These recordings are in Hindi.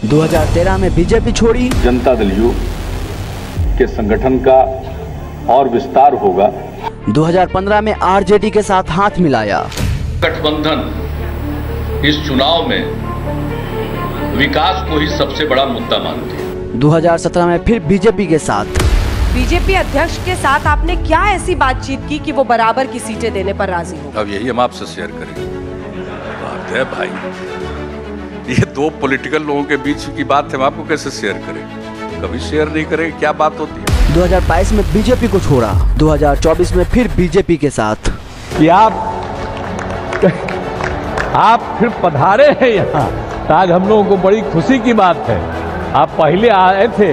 2013 में बीजेपी छोड़ी। जनता दल यू के संगठन का और विस्तार होगा। 2015 में आरजेडी के साथ हाथ मिलाया। गठबंधन इस चुनाव में विकास को ही सबसे बड़ा मुद्दा मानती है। 2017 में फिर बीजेपी के साथ। बीजेपी अध्यक्ष के साथ आपने क्या ऐसी बातचीत की कि वो बराबर की सीटें देने पर राजी हो? अब यही हम आपसे शेयर करेंगे। बात है भाई, ये दो पॉलिटिकल लोगों के बीच की बात है, हम आपको कैसे शेयर करेंगे? कभी शेयर नहीं करेंगे, क्या बात होती है। 2022 में बीजेपी को छोड़ा, 2024 में फिर बीजेपी के साथ। कि आप फिर पधारे हैं यहाँ, आज हम लोगों को बड़ी खुशी की बात है। आप पहले आए थे,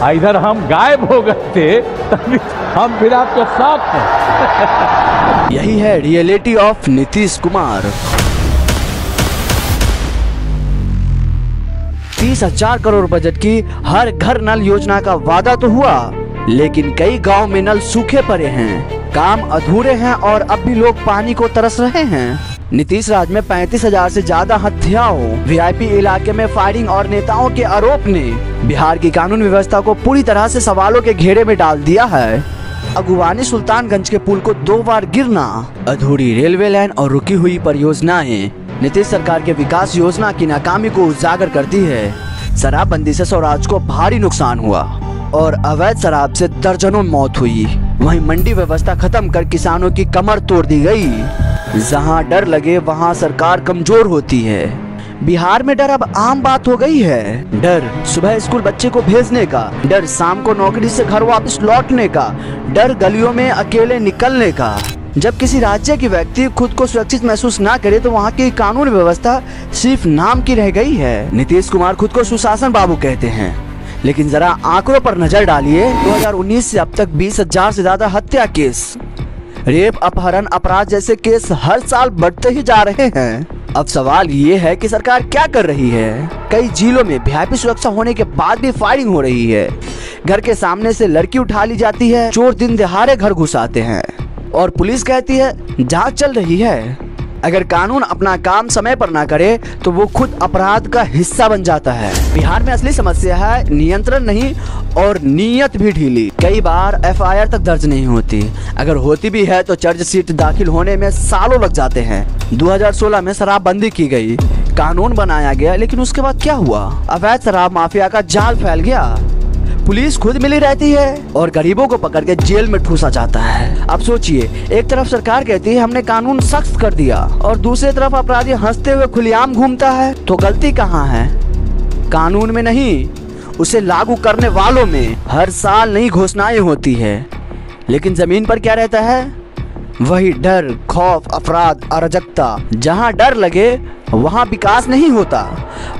इधर हम गायब हो गए थे, तभी हम फिर आपके साथ हैं। यही है reality of Nitish Kumar. 30,000 crore budget की हर घर नल योजना का वादा तो हुआ, लेकिन कई गांव में नल सूखे पड़े हैं, काम अधूरे हैं और अब भी लोग पानी को तरस रहे हैं। नीतीश राज में 35,000 से ज्यादा हत्याओं, वीआईपी इलाके में फायरिंग और नेताओं के आरोप ने बिहार की कानून व्यवस्था को पूरी तरह से सवालों के घेरे में डाल दिया है। अगुवानी सुल्तानगंज के पुल को 2 बार गिरना, अधूरी रेलवे लाइन और रुकी हुई परियोजनाएं नीतीश सरकार के विकास योजना की नाकामी को उजागर करती है। शराबबंदी से स्वराज को भारी नुकसान हुआ और अवैध शराब से दर्जनों मौत हुई। वहीं मंडी व्यवस्था खत्म कर किसानों की कमर तोड़ दी गई। जहां डर लगे वहां सरकार कमजोर होती है। बिहार में डर अब आम बात हो गई है। डर सुबह स्कूल बच्चे को भेजने का, डर शाम को नौकरी से घर वापस लौटने का, डर गलियों में अकेले निकलने का। जब किसी राज्य की व्यक्ति खुद को सुरक्षित महसूस ना करे तो वहाँ की कानून व्यवस्था सिर्फ नाम की रह गई है। नीतीश कुमार खुद को सुशासन बाबू कहते हैं, लेकिन जरा आंकड़ों पर नजर डालिए। 2019 से अब तक 20,000 से ज्यादा हत्या केस, रेप, अपहरण, अपराध जैसे केस हर साल बढ़ते ही जा रहे हैं। अब सवाल ये है कि सरकार क्या कर रही है। कई जिलों में वीआईपी सुरक्षा होने के बाद भी फायरिंग हो रही है। घर के सामने से लड़की उठा ली जाती है, चोर दिन दहाड़े घर घुस आते हैं और पुलिस कहती है जांच चल रही है। अगर कानून अपना काम समय पर ना करे तो वो खुद अपराध का हिस्सा बन जाता है। बिहार में असली समस्या है नियंत्रण नहीं और नीयत भी ढीली। कई बार एफआईआर तक दर्ज नहीं होती, अगर होती भी है तो चार्जशीट दाखिल होने में सालों लग जाते हैं। 2016 में शराबबंदी की गई, कानून बनाया गया, लेकिन उसके बाद क्या हुआ? अवैध शराब माफिया का जाल फैल गया, पुलिस खुद मिली रहती है और गरीबों को पकड़ के जेल में ठूसा जाता है। अब सोचिए, एक तरफ सरकार कहती है हमने कानून सख्त कर दिया और दूसरी तरफ अपराधी हंसते हुए खुलेआम घूमता है, तो गलती कहाँ है? कानून में नहीं, उसे लागू करने वालों में। हर साल नई घोषणाएं होती है, लेकिन जमीन पर क्या रहता है? वही डर, खौफ, अपराध, अराजकता। जहाँ डर लगे वहाँ विकास नहीं होता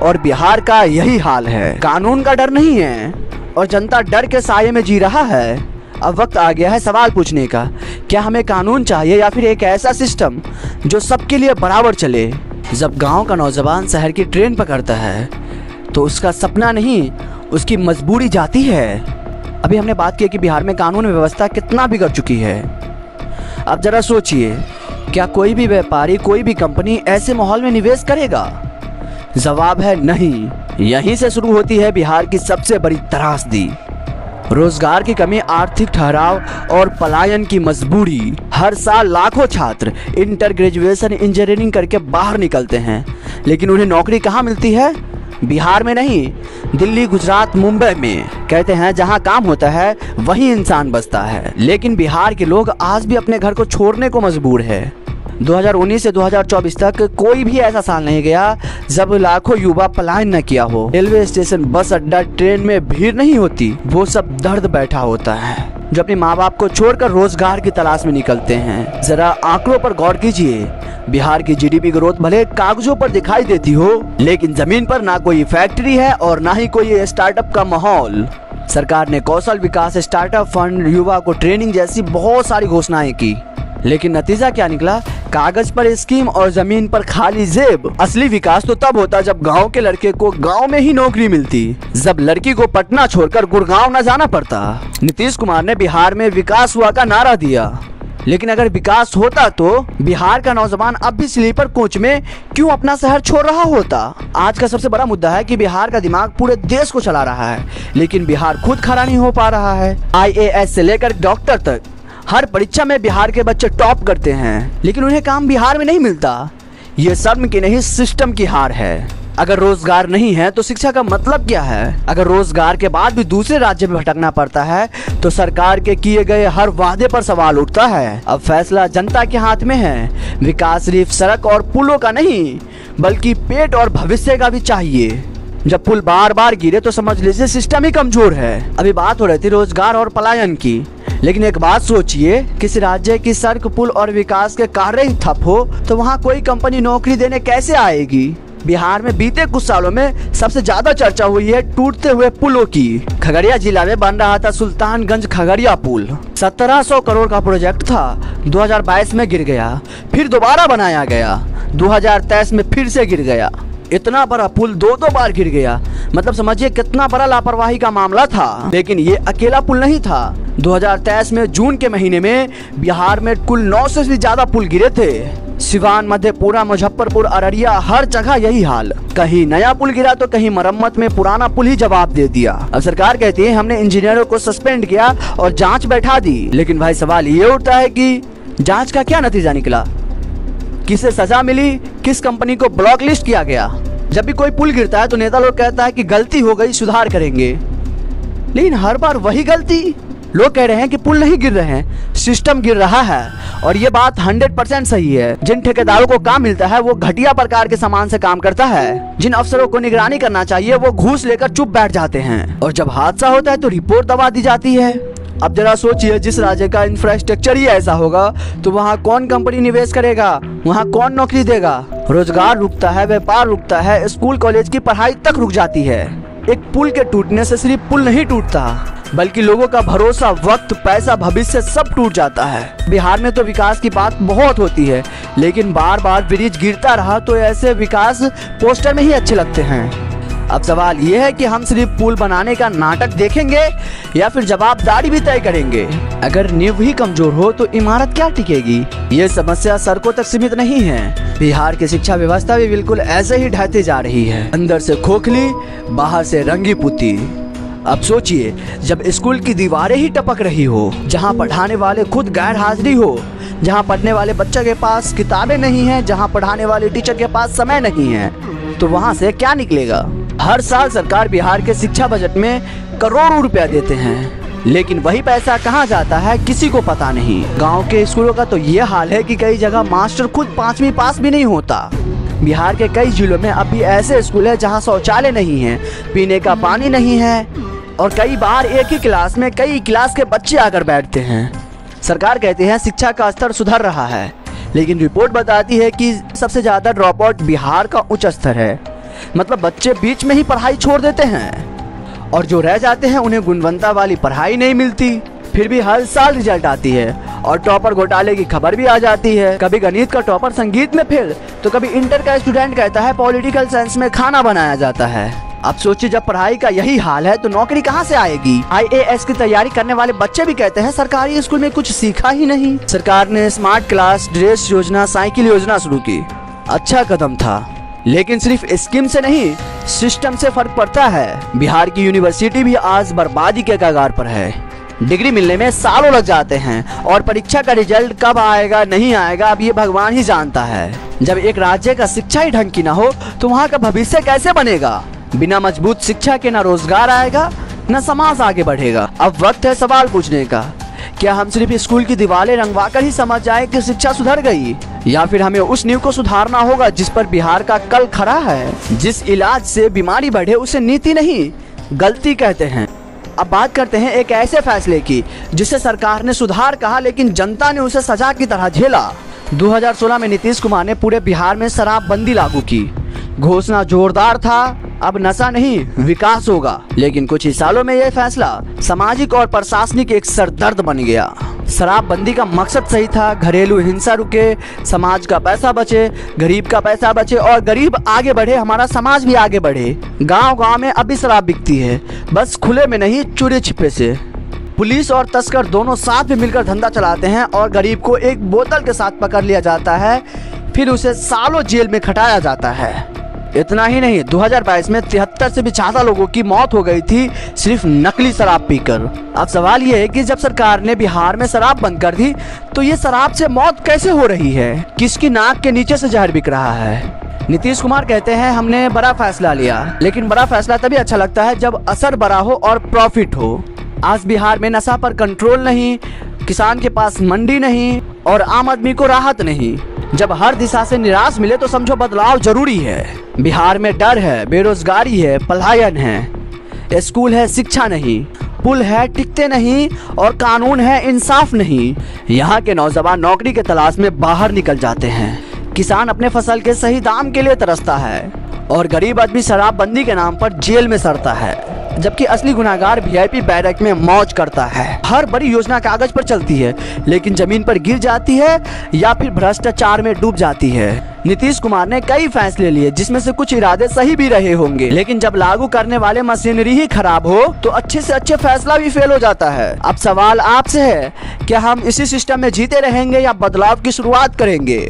और बिहार का यही हाल है। कानून का डर नहीं है और जनता डर के साये में जी रहा है। अब वक्त आ गया है सवाल पूछने का, क्या हमें कानून चाहिए या फिर एक ऐसा सिस्टम जो सबके लिए बराबर चले? जब गांव का नौजवान शहर की ट्रेन पकड़ता है तो उसका सपना नहीं, उसकी मजबूरी जाती है। अभी हमने बात की कि बिहार में कानून व्यवस्था कितना बिगड़ चुकी है। अब जरा सोचिए, क्या कोई भी व्यापारी, कोई भी कंपनी ऐसे माहौल में निवेश करेगा? जवाब है नहीं। यहीं से शुरू होती है बिहार की सबसे बड़ी त्रासदी। रोजगार की कमी, आर्थिक ठहराव और पलायन की मजबूरी। हर साल लाखों छात्र इंटर, ग्रेजुएशन, इंजीनियरिंग करके बाहर निकलते हैं, लेकिन उन्हें नौकरी कहाँ मिलती है? बिहार में नहीं, दिल्ली, गुजरात, मुंबई में। कहते हैं जहाँ काम होता है वहीं इंसान बसता है, लेकिन बिहार के लोग आज भी अपने घर को छोड़ने को मजबूर है। 2019 से 2024 तक कोई भी ऐसा साल नहीं गया जब लाखों युवा पलायन न किया हो। रेलवे स्टेशन, बस अड्डा, ट्रेन में भीड़ नहीं होती, वो सब दर्द बैठा होता है जो अपने माँ बाप को छोड़कर रोजगार की तलाश में निकलते हैं। जरा आंकड़ों पर गौर कीजिए। बिहार की जीडीपी ग्रोथ भले कागजों पर दिखाई देती हो, लेकिन जमीन पर ना कोई फैक्ट्री है और ना ही कोई स्टार्टअप का माहौल। सरकार ने कौशल विकास, स्टार्टअप फंड, युवा को ट्रेनिंग जैसी बहुत सारी घोषणाएं की, लेकिन नतीजा क्या निकला? कागज पर स्कीम और जमीन पर खाली जेब। असली विकास तो तब होता जब गांव के लड़के को गांव में ही नौकरी मिलती, जब लड़की को पटना छोड़कर गुड़गांव न जाना पड़ता। नीतीश कुमार ने बिहार में विकास हुआ का नारा दिया, लेकिन अगर विकास होता तो बिहार का नौजवान अब भी स्लीपर कोच में क्यों अपना शहर छोड़ रहा होता। आज का सबसे बड़ा मुद्दा है कि बिहार का दिमाग पूरे देश को चला रहा है, लेकिन बिहार खुद खड़ा नहीं हो पा रहा है। IAS से लेकर डॉक्टर तक हर परीक्षा में बिहार के बच्चे टॉप करते हैं, लेकिन उन्हें काम बिहार में नहीं मिलता। ये शर्म की नहीं, सिस्टम की हार है। अगर रोजगार नहीं है तो शिक्षा का मतलब क्या है। अगर रोजगार के बाद भी दूसरे राज्य में भटकना पड़ता है तो सरकार के किए गए हर वादे पर सवाल उठता है। अब फैसला जनता के हाथ में है। विकास सिर्फ सड़क और पुलों का नहीं, बल्कि पेट और भविष्य का भी चाहिए। जब पुल बार बार गिरे तो समझ लीजिए सिस्टम ही कमजोर है। अभी बात हो रही थी रोजगार और पलायन की, लेकिन एक बात सोचिए, किसी राज्य की सड़क, पुल और विकास के कार्य ही ठप हो तो वहाँ कोई कंपनी नौकरी देने कैसे आएगी। बिहार में बीते कुछ सालों में सबसे ज्यादा चर्चा हुई है टूटते हुए पुलों की। खगड़िया जिला में बन रहा था सुल्तानगंज खगड़िया पुल। 1700 करोड़ का प्रोजेक्ट था, 2022 में गिर गया, फिर दोबारा बनाया गया, 2023 में फिर से गिर गया। इतना बड़ा पुल दो बार गिर गया, मतलब समझिए कितना बड़ा लापरवाही का मामला था। लेकिन ये अकेला पुल नहीं था। 2023 में जून के महीने में बिहार में कुल 9 से भी ज्यादा पुल गिरे थे। सिवान, मधेपुरा, मुजफ्फरपुर, अररिया, हर जगह यही हाल। कहीं नया पुल गिरा तो कहीं मरम्मत में पुराना पुल ही जवाब दे दिया। अब सरकार कहती है हमने इंजीनियरों को सस्पेंड किया और जांच बैठा दी। लेकिन भाई सवाल ये उठता है कि जांच का क्या नतीजा निकला, किसे सजा मिली, किस कंपनी को ब्लॉक लिस्ट किया गया। जब भी कोई पुल गिरता है तो नेता लोग कहता है कि गलती हो गई, सुधार करेंगे, लेकिन हर बार वही गलती। लोग कह रहे हैं कि पुल नहीं गिर रहे हैं, सिस्टम गिर रहा है, और ये बात 100% सही है। जिन ठेकेदारों को काम मिलता है वो घटिया प्रकार के सामान से काम करता है। जिन अफसरों को निगरानी करना चाहिए वो घूस लेकर चुप बैठ जाते हैं, और जब हादसा होता है तो रिपोर्ट दबा दी जाती है। अब जरा सोचिए, जिस राज्य का इंफ्रास्ट्रक्चर ही ऐसा होगा तो वहाँ कौन कंपनी निवेश करेगा, वहाँ कौन नौकरी देगा। रोजगार रुकता है, व्यापार रुकता है, स्कूल कॉलेज की पढ़ाई तक रुक जाती है। एक पुल के टूटने से सिर्फ पुल नहीं टूटता, बल्कि लोगों का भरोसा, वक्त, पैसा, भविष्य सब टूट जाता है। बिहार में तो विकास की बात बहुत होती है, लेकिन बार बार ब्रिज गिरता रहा तो ऐसे विकास पोस्टर में ही अच्छे लगते हैं। अब सवाल ये है कि हम सिर्फ पुल बनाने का नाटक देखेंगे या फिर जवाबदारी भी तय करेंगे। अगर नींव ही कमजोर हो तो इमारत क्या टिकेगी। ये समस्या सड़कों तक सीमित नहीं है। बिहार की शिक्षा व्यवस्था भी बिल्कुल ऐसे ही ढहती जा रही है, अंदर से खोखली, बाहर से रंगी पुती। अब सोचिए, जब स्कूल की दीवारें ही टपक रही हो, जहाँ पढ़ाने वाले खुद गैर हाजिरी हो, जहाँ पढ़ने वाले बच्चे के पास किताबें नहीं है, जहाँ पढ़ाने वाले टीचर के पास समय नहीं है, तो वहाँ से क्या निकलेगा। हर साल सरकार बिहार के शिक्षा बजट में करोड़ों रुपया देते हैं, लेकिन वही पैसा कहाँ जाता है किसी को पता नहीं। गांव के स्कूलों का तो ये हाल है कि कई जगह मास्टर खुद 5वीं पास भी नहीं होता। बिहार के कई जिलों में अब भी ऐसे स्कूल है जहाँ शौचालय नहीं है, पीने का पानी नहीं है, और कई बार एक ही क्लास में कई क्लास के बच्चे आकर बैठते हैं। सरकार कहती है शिक्षा का स्तर सुधर रहा है, लेकिन रिपोर्ट बताती है कि सबसे ज्यादा ड्रॉप आउट बिहार का उच्च स्तर है। मतलब बच्चे बीच में ही पढ़ाई छोड़ देते हैं, और जो रह जाते हैं उन्हें गुणवत्ता वाली पढ़ाई नहीं मिलती। फिर भी हर साल रिजल्ट आती है और टॉपर घोटाले की खबर भी आ जाती है। कभी गणित का टॉपर संगीत में फेल, तो कभी इंटर का स्टूडेंट कहता है पॉलिटिकल साइंस में खाना बनाया जाता है। अब सोचिए, जब पढ़ाई का यही हाल है तो नौकरी कहाँ से आएगी। IAS की तैयारी करने वाले बच्चे भी कहते हैं सरकारी स्कूल में कुछ सीखा ही नहीं। सरकार ने स्मार्ट क्लास, ड्रेस योजना, साइकिल योजना शुरू की, अच्छा कदम था, लेकिन सिर्फ स्कीम से नहीं, सिस्टम से फर्क पड़ता है। बिहार की यूनिवर्सिटी भी आज बर्बादी के कगार पर है। डिग्री मिलने में सालों लग जाते हैं, और परीक्षा का रिजल्ट कब आएगा नहीं आएगा अब ये भगवान ही जानता है। जब एक राज्य का शिक्षा ही ढंग की न हो तो वहाँ का भविष्य कैसे बनेगा। बिना मजबूत शिक्षा के न रोजगार आएगा न समाज आगे बढ़ेगा। अब वक्त है सवाल पूछने का, क्या हम सिर्फ स्कूल की दीवारें रंगवा कर ही समझ जाए कि शिक्षा सुधर गई, या फिर हमें उस नींव को सुधारना होगा जिस पर बिहार का कल खड़ा है। जिस इलाज से बीमारी बढ़े उसे नीति नहीं गलती कहते हैं। अब बात करते हैं एक ऐसे फैसले की जिसे सरकार ने सुधार कहा, लेकिन जनता ने उसे सजा की तरह झेला। 2016 में नीतीश कुमार ने पूरे बिहार में शराबबंदी लागू की। घोषणा जोरदार था, अब नशा नहीं विकास होगा, लेकिन कुछ ही सालों में यह फैसला सामाजिक और प्रशासनिक एक सरदर्द बन गया। शराबबंदी का मकसद सही था, घरेलू हिंसा रुके, समाज का पैसा बचे, गरीब का पैसा बचे, और गरीब आगे बढ़े, हमारा समाज भी आगे बढ़े। गांव-गांव में अभी शराब बिकती है, बस खुले में नहीं, चोरी छिपे से। पुलिस और तस्कर दोनों साथ में मिलकर धंधा चलाते हैं और गरीब को एक बोतल के साथ पकड़ लिया जाता है, फिर उसे सालों जेल में खटाया जाता है। इतना ही नहीं, 2022 में 73 से भी ज्यादा लोगों की मौत हो गई थी सिर्फ नकली शराब पीकर। अब सवाल ये है कि जब सरकार ने बिहार में शराब बंद कर दी तो ये शराब से मौत कैसे हो रही है? किसकी नाक के नीचे से जहर बिक रहा है? नीतीश कुमार कहते हैं हमने बड़ा फैसला लिया, लेकिन बड़ा फैसला तभी अच्छा लगता है जब असर बड़ा हो और प्रॉफिट हो। आज बिहार में नशा पर कंट्रोल नहीं, किसान के पास मंडी नहीं और आम आदमी को राहत नहीं। जब हर दिशा से निराश मिले तो समझो बदलाव जरूरी है। बिहार में डर है, बेरोजगारी है, पलायन है, स्कूल है, शिक्षा नहीं, पुल है, टिकते नहीं और कानून है, इंसाफ नहीं। यहाँ के नौजवान नौकरी के तलाश में बाहर निकल जाते हैं, किसान अपने फसल के सही दाम के लिए तरसता है और गरीब आदमी शराबबंदी के नाम पर जेल में सड़ता है, जबकि असली गुनाहगार वीआईपी बैरक में मौज करता है। हर बड़ी योजना कागज पर चलती है लेकिन जमीन पर गिर जाती है या फिर भ्रष्टाचार में डूब जाती है। नीतीश कुमार ने कई फैसले लिए जिसमें से कुछ इरादे सही भी रहे होंगे, लेकिन जब लागू करने वाले मशीनरी ही खराब हो तो अच्छे से अच्छे फैसला भी फेल हो जाता है। अब सवाल आपसे है, क्या हम इसी सिस्टम में जीते रहेंगे या बदलाव की शुरुआत करेंगे?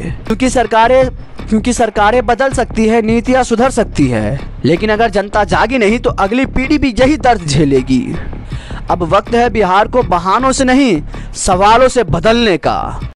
क्योंकि सरकारें बदल सकती है, नीतियां सुधर सकती है, लेकिन अगर जनता जागी नहीं तो अगली पीढ़ी भी यही दर्द झेलेगी। अब वक्त है बिहार को बहानों से नहीं, सवालों से बदलने का।